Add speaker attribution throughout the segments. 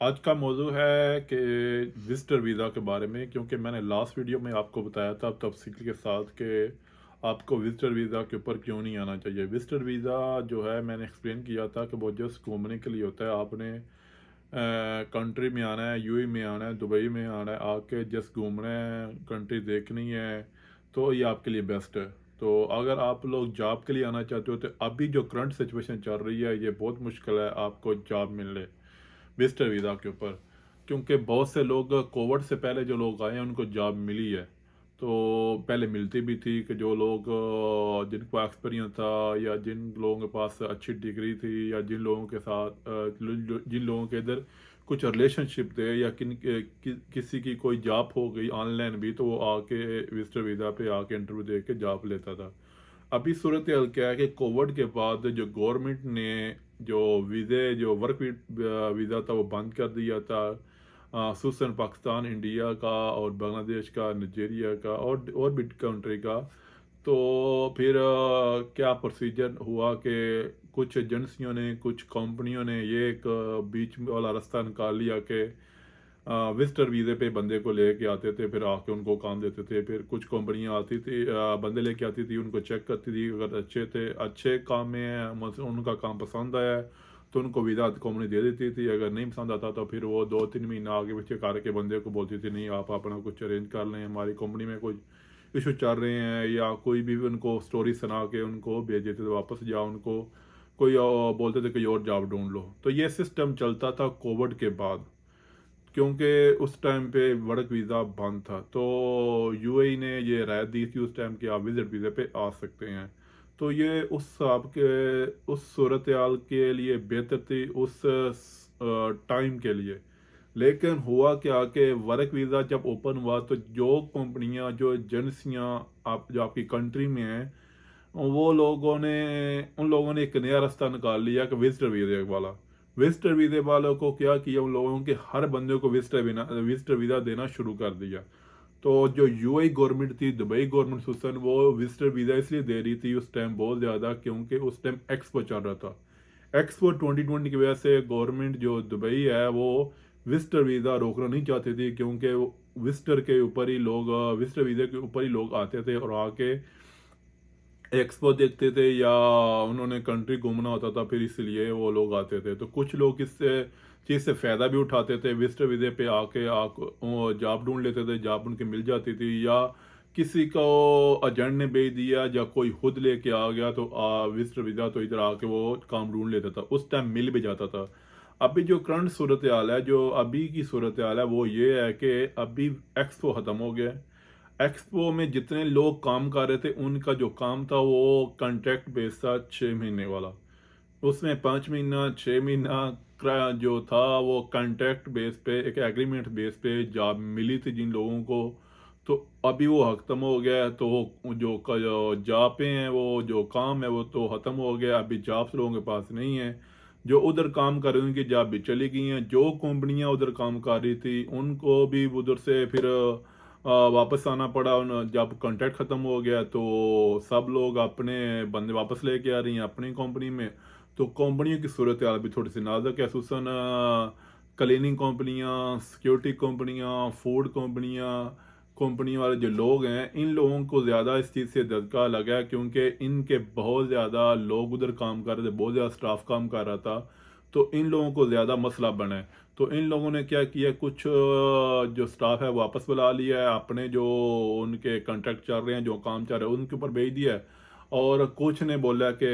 Speaker 1: आज का मौजू है कि विज़िटर वीज़ा के बारे में, क्योंकि मैंने लास्ट वीडियो में आपको बताया था तफसील के साथ कि आपको विज़िटर वीज़ा के ऊपर क्यों नहीं आना चाहिए। विज़िटर वीज़ा जो है मैंने एक्सप्लेन किया था कि वो जस्ट घूमने के लिए होता है। आपने कंट्री में आना है, यूएई में आना है, दुबई में आना है, आके जस्ट घूमना है, कंट्री देखनी है, तो ये आपके लिए बेस्ट है। तो अगर आप लोग जॉब के लिए आना चाहते हो तो अभी जो करंट सिचुएशन चल रही है ये बहुत मुश्किल है आपको जॉब मिलने विजिटर वीज़ा के ऊपर, क्योंकि बहुत से लोग कोविड से पहले जो लोग आए हैं उनको जॉब मिली है। तो पहले मिलती भी थी कि जो लोग जिनको एक्सपीरियंस था या जिन लोगों के पास अच्छी डिग्री थी या जिन लोगों के साथ जिन लोगों के इधर कुछ रिलेशनशिप थे या किसी की कोई जॉब हो गई ऑनलाइन भी, तो वो आके विजिटर वीज़ा पे आके इंटरव्यू दे के जॉब लेता था। अभी सूरत हाल क्या है कि कोविड के बाद जो गवर्नमेंट ने जो वीज़े जो वर्क वीज़ा था वो बंद कर दिया था, खसूसन पाकिस्तान, इंडिया का और बांग्लादेश का, नाइजीरिया का और भी कंट्री का। तो फिर क्या प्रोसीजर हुआ कि कुछ एजेंसियों ने, कुछ कंपनियों ने ये एक बीच वाला रास्ता निकाल लिया कि विजिटर वीज़े पे बंदे को लेके आते थे, फिर आके उनको काम देते थे। फिर कुछ कंपनियां आती थी, बंदे लेके आती थी, उनको चेक करती थी, अगर अच्छे थे, अच्छे काम में है, उनका काम पसंद आया है, तो उनको वीज़ा कंपनी दे देती थी। अगर नहीं पसंद आता तो फिर वो 2-3 महीना आगे पीछे करके बंदे को बोलती थी नहीं आप अपना कुछ अरेंज कर लें, हमारी कंपनी में कुछ इशू चल रहे हैं, या कोई भी उनको स्टोरी सुना के उनको भेज देते थे वापस, या उनको कोई बोलते थे कोई और जॉब ढूंढ लो। तो ये सिस्टम चलता था कोविड के बाद, क्योंकि उस टाइम पे वर्क वीज़ा बंद था। तो यूएई ने ये राय दी थी उस टाइम कि आप विजिट वीज़े पे आ सकते हैं। तो ये उस आपके उस सूरत हाल के लिए बेहतर थी उस टाइम के लिए। लेकिन हुआ क्या कि वर्क वीज़ा जब ओपन हुआ तो जो कंपनियां, जो एजेंसियां आप जो आपकी कंट्री में हैं, वो लोगों ने उन लोगों ने एक नया रास्ता निकाल लिया कि विजिटर वीज़े वाला। विजिटर वीज़े वालों को क्या किया, उन लोगों के हर बंदे को विजिटर वीज़ा देना शुरू कर दिया। तो जो यूएई गवर्नमेंट थी, दुबई गवर्नमेंट हुसन, वो विजिटर वीज़ा इसलिए दे रही थी उस टाइम बहुत ज़्यादा, क्योंकि उस टाइम एक्सपो चल रहा था। एक्सपो 2020 की वजह से गवर्नमेंट जो दुबई है वो विजिटर वीज़ा रोकना नहीं चाहती थी, क्योंकि विजिटर वीज़ा के ऊपर ही लोग आते थे और आके एक्सपो देखते थे, या उन्होंने कंट्री घूमना होता था, फिर इसलिए वो लोग आते थे। तो कुछ लोग इससे चीज़ से फ़ायदा भी उठाते थे, विजिटर वीज़े पे आके जॉब ढूंढ लेते थे, जॉब उनकी मिल जाती थी, या किसी को एजेंट ने भेज दिया या कोई खुद लेके आ गया तो विजिटर वीज़ा, तो इधर आके वो काम ढूंढ लेता था, उस टाइम मिल भी जाता था। अभी जो करंट सूरत हाल है, जो अभी की सूरत हाल है, वो ये है कि अभी एक्सपो ख़त्म हो गया है। एक्सपो में जितने लोग काम कर रहे थे उनका जो काम था वो कॉन्ट्रैक्ट बेस था 6 महीने वाला। उसमें 5 महीना 6 महीना जो था वो कॉन्ट्रैक्ट बेस पे, एक एग्रीमेंट बेस पे जॉब मिली थी जिन लोगों को। तो अभी वो खत्म हो गया है, तो जो जॉबें हैं, वो जो काम है वो तो ख़त्म हो गया। अभी जॉब्स लोगों के पास नहीं है। जो उधर काम कर रहे हैं उनकी जॉब भी चली गई हैं। जो कंपनियां उधर काम कर रही थी उनको भी उधर से फिर वापस आना पड़ा। जब कॉन्ट्रैक्ट ख़त्म हो गया तो सब लोग अपने बंदे वापस लेके आ रही हैं अपनी कंपनी में। तो कंपनियों की सूरत हाल भी थोड़ी सी नाजुक है, खसूसन क्लीनिंग कंपनियां, सिक्योरिटी कंपनियां, फूड कंपनियां, कंपनी वाले जो लोग हैं, इन लोगों को ज़्यादा इस चीज़ से धक्का लगा है, क्योंकि इनके बहुत ज़्यादा लोग उधर काम कर रहे थे, बहुत ज़्यादा स्टाफ काम कर रहा था। तो इन लोगों को ज़्यादा मसला बना है। तो इन लोगों ने क्या किया, कुछ जो स्टाफ है वापस बुला लिया है, अपने जो उनके कॉन्ट्रैक्ट चल रहे हैं, जो काम चल रहे हैं उनके ऊपर भेज दिया है। और कुछ ने बोला कि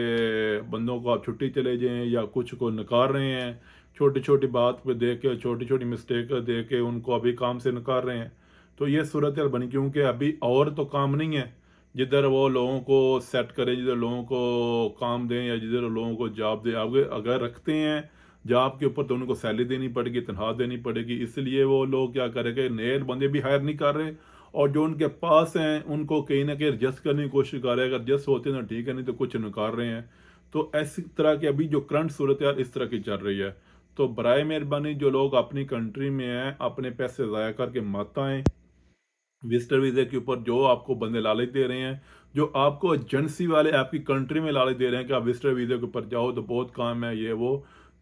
Speaker 1: बंदों को आप छुट्टी चले जाएं, या कुछ को नकार रहे हैं, छोटी छोटी बात पे देख के, छोटी छोटी मिस्टेक देख के उनको अभी काम से नकार रहे हैं। तो ये सूरत हाल बनी, क्योंकि अभी और तो काम नहीं है जिधर वो लोगों को सेट करें, जिधर लोगों को काम दें या जिधर लोगों को जॉब दें। अगर अगर रखते हैं जॉब के ऊपर तो उनको सैलरी देनी पड़ेगी, तनख्वाह देनी पड़ेगी, इसलिए वो लोग क्या करेंगे, नए बंदे भी हायर नहीं कर रहे, और जो उनके पास हैं उनको कहीं ना कहीं एडजस्ट करने की कोशिश कर रहे हैं। अगर एडजस्ट होते हैं तो ठीक है, नहीं तो कुछ नकार रहे हैं। तो ऐसी तरह की अभी जो करंट सूरत हाल इस तरह की चल रही है। तो बराए मेहरबानी जो लोग अपनी कंट्री में हैं, अपने पैसे ज़ाया करके मत आएँ विजिटर वीज़े के ऊपर। जो आपको बंदे लालच दे रहे हैं, जो आपको एजेंसी वाले आपकी कंट्री में लालच दे रहे हैं कि आप विजिटर वीज़े के ऊपर जाओ तो बहुत काम है ये वो,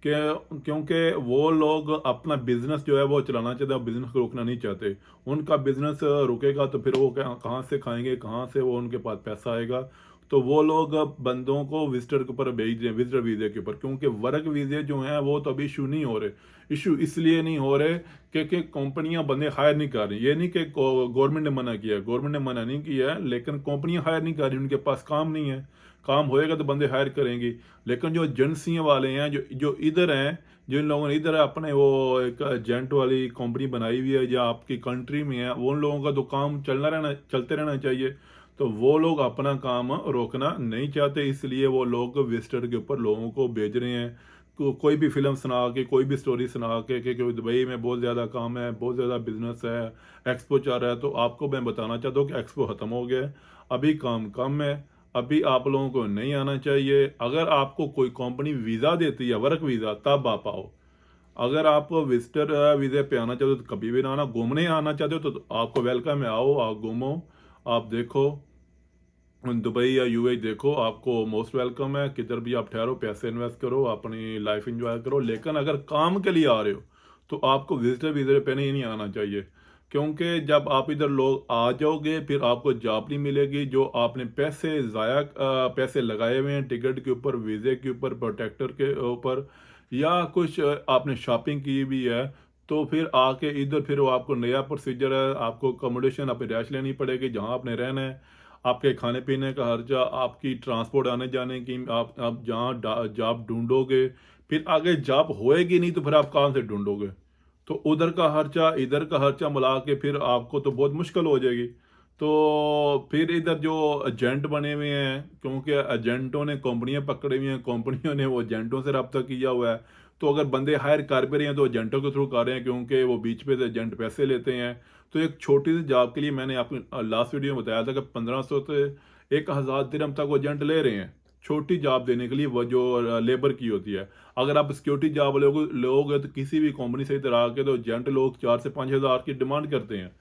Speaker 1: क्योंकि वो लोग अपना बिजनेस जो है वो चलाना चाहते हैं, बिजनेस को रोकना नहीं चाहते। उनका बिजनेस रुकेगा तो फिर वो कहाँ से खाएंगे, कहाँ से वो उनके पास पैसा आएगा। तो वो लोग अब बंदों को विजिटर के ऊपर भेज रहे हैं, विजिटर वीजे के ऊपर, क्योंकि वर्क वीजे जो हैं वो तो अभी इशू नहीं हो रहे। इशू इसलिए नहीं हो रहे क्योंकि कंपनियां बंदे हायर नहीं कर रही। ये नहीं कि गवर्नमेंट ने मना किया, गवर्नमेंट ने मना नहीं किया है, लेकिन कंपनियां हायर नहीं कर रही, उनके पास काम नहीं है। काम होएगा तो बंदे हायर करेंगी। लेकिन जो एजेंसियां वाले हैं, जो जो इधर हैं, जिन लोगों ने इधर अपने वो एक एजेंट वाली कंपनी बनाई हुई है या आपकी कंट्री में है, वो उन लोगों का तो काम चलते रहना चाहिए। तो वो लोग अपना काम रोकना नहीं चाहते, इसलिए वो लोग विजिटर के ऊपर लोगों को भेज रहे हैं। कोई भी फिल्म सुना के, कोई भी स्टोरी सुना के कि दुबई में बहुत ज़्यादा काम है, बहुत ज़्यादा बिजनेस है, एक्सपो चल रहा है। तो आपको मैं बताना चाहता हूँ कि एक्सपो ख़त्म हो गया है, अभी काम कम है, अभी आप लोगों को नहीं आना चाहिए। अगर आपको कोई कंपनी वीज़ा देती है, वर्क वीज़ा, तब आप आओ। अगर आप विजिटर वीज़े पे आना चाहते हो तो कभी भी ना आना। घूमने आना चाहते हो तो आपको वेलकम है, आओ, आप घूमो, आप देखो, दुबई या यूएई देखो, आपको मोस्ट वेलकम है। किधर भी आप ठहरो, पैसे इन्वेस्ट करो, अपनी लाइफ एंजॉय करो। लेकिन अगर काम के लिए आ रहे हो तो आपको विजिटर वीज़े पे नहीं आना चाहिए, क्योंकि जब आप इधर लोग आ जाओगे फिर आपको जॉब नहीं मिलेगी। जो आपने पैसे लगाए हुए हैं टिकट के ऊपर, वीज़े के ऊपर, प्रोटेक्टर के ऊपर, या कुछ आपने शॉपिंग की भी है, तो फिर आके इधर फिर वो आपको नया प्रोसीजर है, आपको अकोमोडेशन, अपनी रैश लेनी पड़ेगी जहाँ आपने रहना है, आपके खाने पीने का खर्चा, आपकी ट्रांसपोर्ट आने जाने की, आप जहाँ जॉब ढूंढोगे, फिर आगे जॉब होएगी नहीं तो फिर आप कहाँ से ढूंढोगे। तो उधर का खर्चा, इधर का खर्चा मिला के फिर आपको तो बहुत मुश्किल हो जाएगी। तो फिर इधर जो एजेंट बने हुए हैं, क्योंकि एजेंटों ने कंपनियां पकड़ी हुई हैं, कंपनियों ने वो एजेंटों से रब्ता किया हुआ है। तो अगर बंदे हायर कर भी रहे हैं तो एजेंटों के थ्रू कर रहे हैं, क्योंकि वो बीच पे से एजेंट पैसे लेते हैं। तो एक छोटी सी जॉब के लिए मैंने आपको लास्ट वीडियो में बताया था कि 1500 से 1000 दिरहम तक वो एजेंट ले रहे हैं, छोटी जॉब देने के लिए, वो जो लेबर की होती है। अगर आप सिक्योरिटी जॉब लोगे तो किसी भी कंपनी से इधर आके तो एजेंट लोग 4 से 5 हज़ार की डिमांड करते हैं।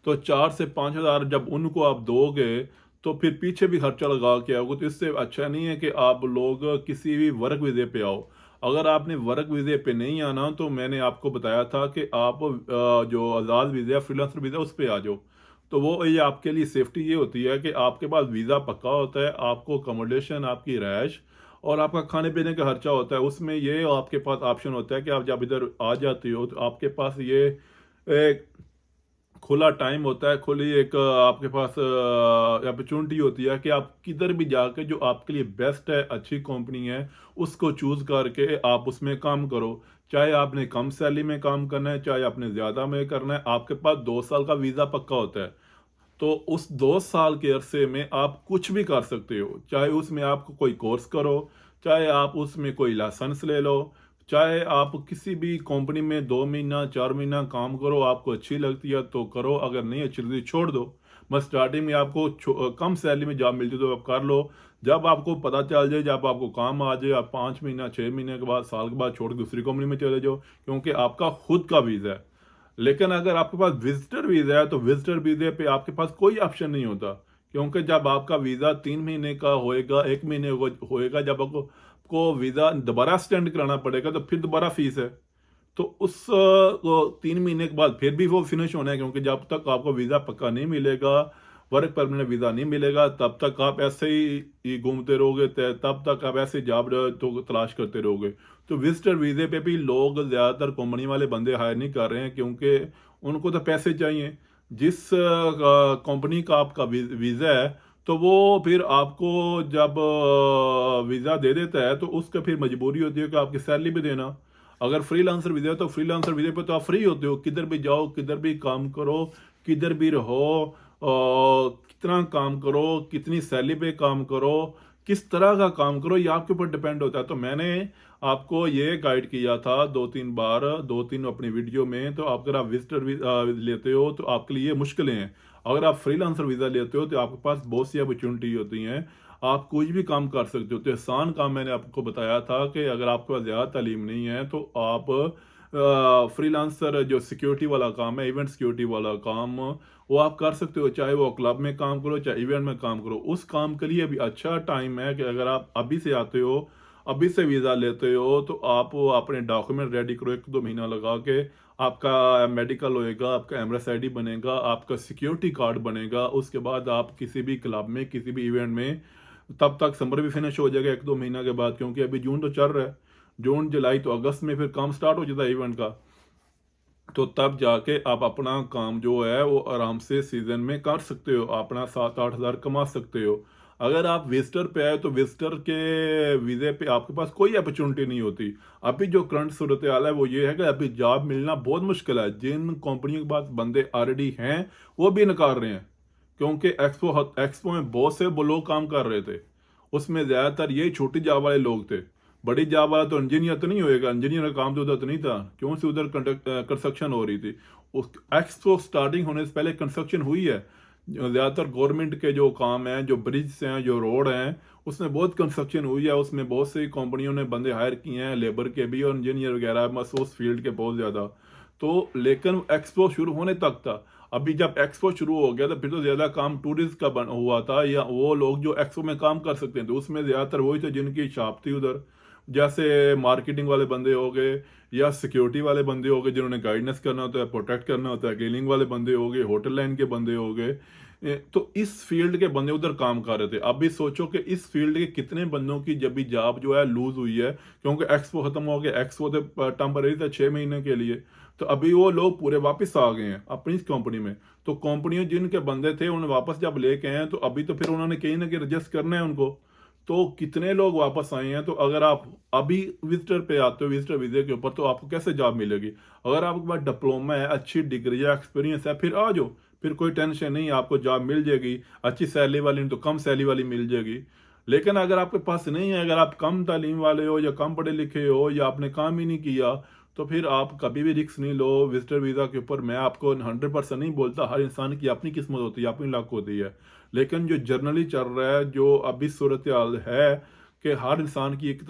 Speaker 1: तो 4 से 5 हज़ार जब उनको आप दोगे तो फिर पीछे भी खर्चा लगा के आओगे। तो इससे अच्छा नहीं है कि आप लोग किसी भी वर्क वीज़े पे आओ। अगर आपने वर्क वीज़े पे नहीं आना तो मैंने आपको बताया था कि आप जो आज़ाद वीज़ा, फ्रीलांसर वीज़ा, उस पर आ जाओ। तो वो ये आपके लिए सेफ्टी ये होती है कि आपके पास वीज़ा पक्का होता है, आपको अकोमोडेशन, आपकी रैश और आपका खाने पीने का खर्चा होता है। उसमें ये आपके पास ऑप्शन होता है कि आप जब इधर आ जाते हो तो आपके पास ये एक खुला टाइम होता है, खुली एक आपके पास अपॉर्चुनिटी होती है कि आप किधर भी जाके जो आपके लिए बेस्ट है, अच्छी कंपनी है, उसको चूज़ करके आप उसमें काम करो। चाहे आपने कम सैलरी में काम करना है, चाहे आपने ज़्यादा में करना है, आपके पास 2 साल का वीज़ा पक्का होता है। तो उस 2 साल के अरसे में आप कुछ भी कर सकते हो। चाहे उसमें आप कोई कोर्स करो, चाहे आप उसमें कोई लाइसेंस ले लो, चाहे आप किसी भी कंपनी में 2 महीना 4 महीना काम करो, आपको अच्छी लगती है तो करो, अगर नहीं अच्छी लगती छोड़ दो। बस स्टार्टिंग में आपको कम सैलरी में जॉब मिलती है तो आप कर लो। जब आपको पता चल जाए, जब आपको काम आ जाए, आप 5 महीना 6 महीने के बाद, साल के बाद छोड़ के दूसरी कंपनी में चले जाओ, क्योंकि आपका खुद का वीज़ा है। लेकिन अगर आपके पास विजिटर वीज़ा है तो विजिटर वीज़े पे आपके पास कोई ऑप्शन नहीं होता, क्योंकि जब आपका वीज़ा 3 महीने का होएगा, 1 महीने होएगा, जब आपको वीज़ा दोबारा एक्सटेंड कराना पड़ेगा तो फिर दोबारा फीस है। तो उस 3 महीने के बाद फिर भी वो फिनिश होना है, क्योंकि जब तक आपको वीज़ा पक्का नहीं मिलेगा, वर्क परमिट वीज़ा नहीं मिलेगा, तब तक आप ऐसे ही घूमते रहोगे, तब तक आप ऐसे जॉब तो तलाश करते रहोगे। तो विजिटर वीज़े पे भी लोग ज़्यादातर कंपनी वाले बंदे हायर नहीं कर रहे हैं, क्योंकि उनको तो पैसे चाहिए। जिस कंपनी का आपका वीज़ा है तो वो फिर आपको जब वीज़ा दे देता है तो उसका फिर मजबूरी होती है कि आपकी सैलरी भी देना। अगर फ्रीलांसर वीज़ा है तो फ्रीलांसर वीज़े पे तो आप फ्री होते हो, किधर भी जाओ, किधर भी काम करो, किधर भी रहो, कितना काम करो, कितनी सैलरी पे काम करो, किस तरह का काम करो, ये आपके ऊपर डिपेंड होता है। तो मैंने आपको ये गाइड किया था 2-3 बार, 2-3 अपनी वीडियो में। तो अगर आप विजिटर लेते हो तो आपके लिए ये मुश्किलें हैं। अगर आप फ्रीलांसर वीज़ा लेते हो तो आपके पास बहुत सी अपॉर्चुनिटी होती हैं, आप कुछ भी काम कर सकते हो। तो आसान काम मैंने आपको बताया था कि अगर आपके पास ज़्यादा तालीम नहीं है तो आप फ्रीलांसर जो सिक्योरिटी वाला काम है, इवेंट सिक्योरिटी वाला काम, वो आप कर सकते हो। चाहे वो क्लब में काम करो, चाहे इवेंट में काम करो, उस काम के लिए भी अच्छा टाइम है कि अगर आप अभी से आते हो, अभी से वीज़ा लेते हो तो आप अपने डॉक्यूमेंट रेडी करो 1-2 महीना लगा के। आपका मेडिकल होएगा, आपका एमरेस आईडी बनेगा, आपका सिक्योरिटी कार्ड बनेगा, उसके बाद आप किसी भी क्लब में, किसी भी इवेंट में, तब तक समर भी फिनिश हो जाएगा 1-2 महीना के बाद, क्योंकि अभी जून तो चल रहा है। जून, जुलाई तो अगस्त में फिर काम स्टार्ट हो जाता है इवेंट का। तो तब जाके आप अपना काम जो है वो आराम से सीज़न में कर सकते हो, अपना 7-8 हज़ार कमा सकते हो। अगर आप विज़िटर पे आए तो विज़िटर के वीज़े पे आपके पास कोई अपॉर्चुनिटी नहीं होती। अभी जो करंट सूरत-ए-हाल है वो ये है कि अभी जॉब मिलना बहुत मुश्किल है। जिन कंपनियों के पास बंदे ऑलरेडी हैं, वो भी नकार रहे हैं। क्योंकि एक्सपो में बहुत से वो लोग काम कर रहे थे। उसमें ज़्यादातर यही छोटी जॉब वाले लोग थे। बड़ी जॉब वाला तो इंजीनियर तो नहीं होएगा, इंजीनियर का काम तो उधर तो नहीं था, क्यों से उधर कंस्ट्रक्शन हो रही थी। उस एक्सपो स्टार्टिंग होने से पहले कंस्ट्रक्शन हुई है। ज़्यादातर गवर्नमेंट के जो काम हैं, जो ब्रिज हैं, जो रोड हैं, उसमें बहुत कंस्ट्रक्शन हुई है। उसमें बहुत सी कंपनियों ने बंदे हायर किए हैं, लेबर के भी और इंजीनियर वगैरह, बस उस फील्ड के बहुत ज़्यादा। तो लेकिन एक्सपो शुरू होने तक था। अभी जब एक्सपो शुरू हो गया तो फिर तो ज़्यादा काम टूरिस्ट का बन हुआ था, या वो लोग जो एक्सपो में काम कर सकते थे, तो उसमें ज़्यादातर वही थे जिनकी शॉप थी उधर। जैसे मार्केटिंग वाले बंदे हो गए, या सिक्योरिटी वाले बंदे हो गए जिन्होंने गाइडेंस करना होता है, प्रोटेक्ट करना होता है, क्लीनिंग वाले बंदे हो गए, होटल लाइन के बंदे हो गए। तो इस फील्ड के बंदे उधर काम कर रहे थे। अब भी सोचो कि इस फील्ड के कितने बंदों की जब भी जॉब जो है लूज हुई है, क्योंकि एक्सपो खत्म हो गया। एक्सपो तो टेम्पररी था 6 महीने के लिए, तो अभी वो लोग पूरे वापस आ गए हैं अपनी इस कंपनी में। तो कंपनियों जिनके बंदे थे उन्हें वापस जब लेके आए हैं, तो अभी तो फिर उन्होंने कहीं ना कहीं एडजस्ट करना है उनको। तो कितने लोग वापस आए हैं। तो अगर आप अभी विजिटर पे आते हो, विजिटर वीजे के ऊपर, तो आपको कैसे जॉब मिलेगी? अगर आपके पास डिप्लोमा है, अच्छी डिग्री है, एक्सपीरियंस है, फिर आ जाओ, फिर कोई टेंशन नहीं, आपको जॉब मिल जाएगी। अच्छी सैलरी वाली नहीं तो कम सैलरी वाली मिल जाएगी। लेकिन अगर आपके पास नहीं है, अगर आप कम तालीम वाले हो, या कम पढ़े लिखे हो, या आपने काम ही नहीं किया, तो फिर आप कभी भी रिस्क नहीं लो विजिटर वीज़ा के ऊपर। मैं आपको 100% नहीं बोलता, हर इंसान की अपनी किस्मत होती है, अपनी लक होती है। लेकिन जो जनरली चल रहा है, जो अभी सूरत हाल है, कि हर इंसान की एक